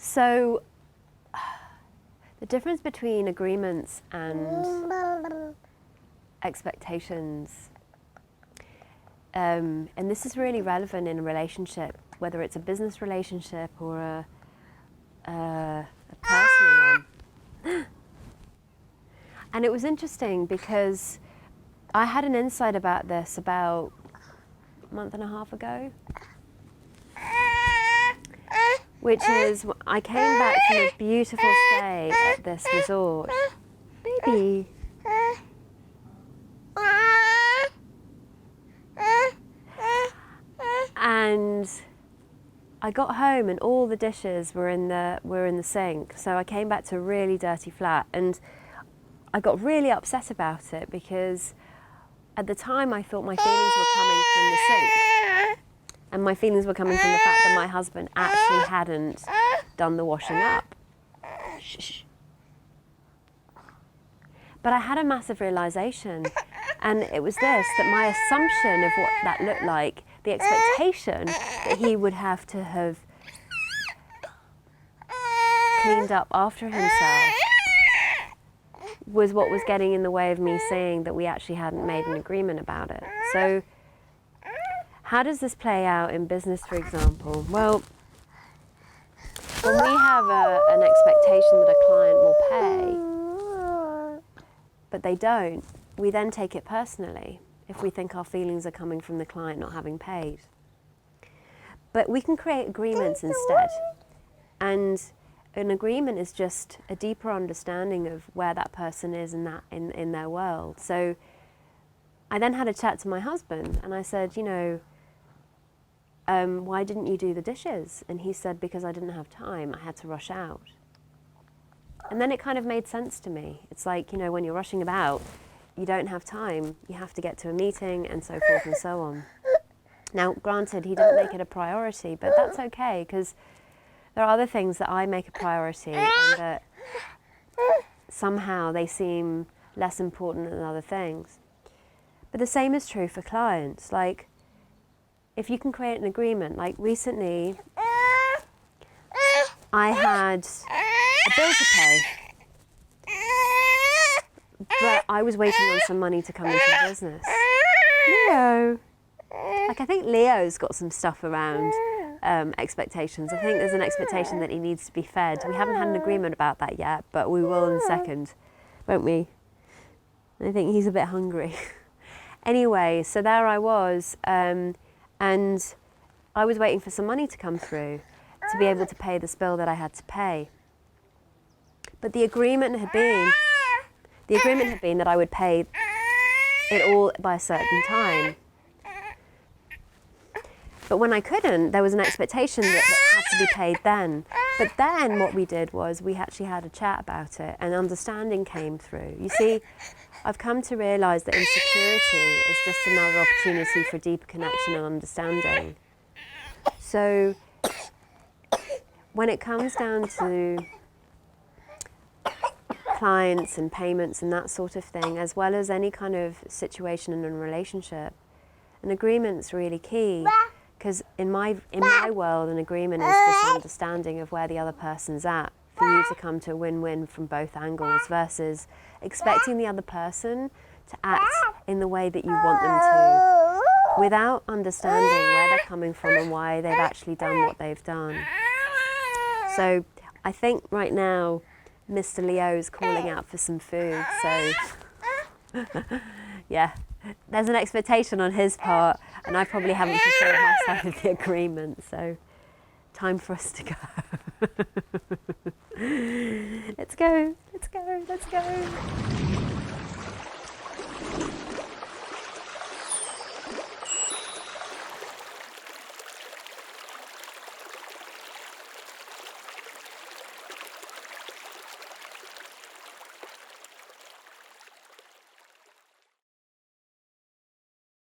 So the difference between agreements and expectations, and this is really relevant in a relationship, whether it's a business relationship or a personal one. And it was interesting because I had an insight about this about a month and a half ago, which is I came back from a beautiful stay at this resort. Baby. And I got home and all the dishes were in the sink. So I came back to a really dirty flat, and I got really upset about it because at the time I thought my feelings were coming from the sink. And my feelings were coming from the fact that my husband actually hadn't done the washing up. Shh. But I had a massive realization, and it was this, that my assumption of what that looked like, the expectation that he would have to have cleaned up after himself, was what was getting in the way of me seeing that we actually hadn't made an agreement about it. So how does this play out in business, for example? Well, when we have an expectation that a client will pay, but they don't, we then take it personally if we think our feelings are coming from the client not having paid. But we can create agreements instead. And an agreement is just a deeper understanding of where that person is in their world. So I then had a chat to my husband and I said, why didn't you do the dishes? And he said, because I didn't have time, I had to rush out. And then it kind of made sense to me. It's like, when you're rushing about, you don't have time, you have to get to a meeting and so forth and so on. Now, granted, he didn't make it a priority, but that's okay, because there are other things that I make a priority and that somehow they seem less important than other things. But the same is true for clients. Like, if you can create an agreement, like recently, I had a bill to pay, but I was waiting on some money to come into the business. Leo. I think Leo's got some stuff around expectations. I think there's an expectation that he needs to be fed. We haven't had an agreement about that yet, but we will in a second, won't we? I think he's a bit hungry. Anyway, so there I was, and I was waiting for some money to come through to be able to pay this bill that I had to pay. But the agreement had been that I would pay it all by a certain time. But when I couldn't, there was an expectation that it had to be paid then. But then what we did was we actually had a chat about it, and understanding came through. You see, I've come to realise that insecurity is just another opportunity for deeper connection and understanding. So when it comes down to clients and payments and that sort of thing, as well as any kind of situation in a relationship, an agreement's really key. Because in my world, an agreement is just understanding of where the other person's at, for you to come to a win-win from both angles, versus expecting the other person to act in the way that you want them to, without understanding where they're coming from and why they've actually done what they've done. So I think right now, Mr. Leo's calling out for some food, so yeah. There's an expectation on his part, and I probably haven't fulfilled my side of the agreement, so time for us to go. Let's go.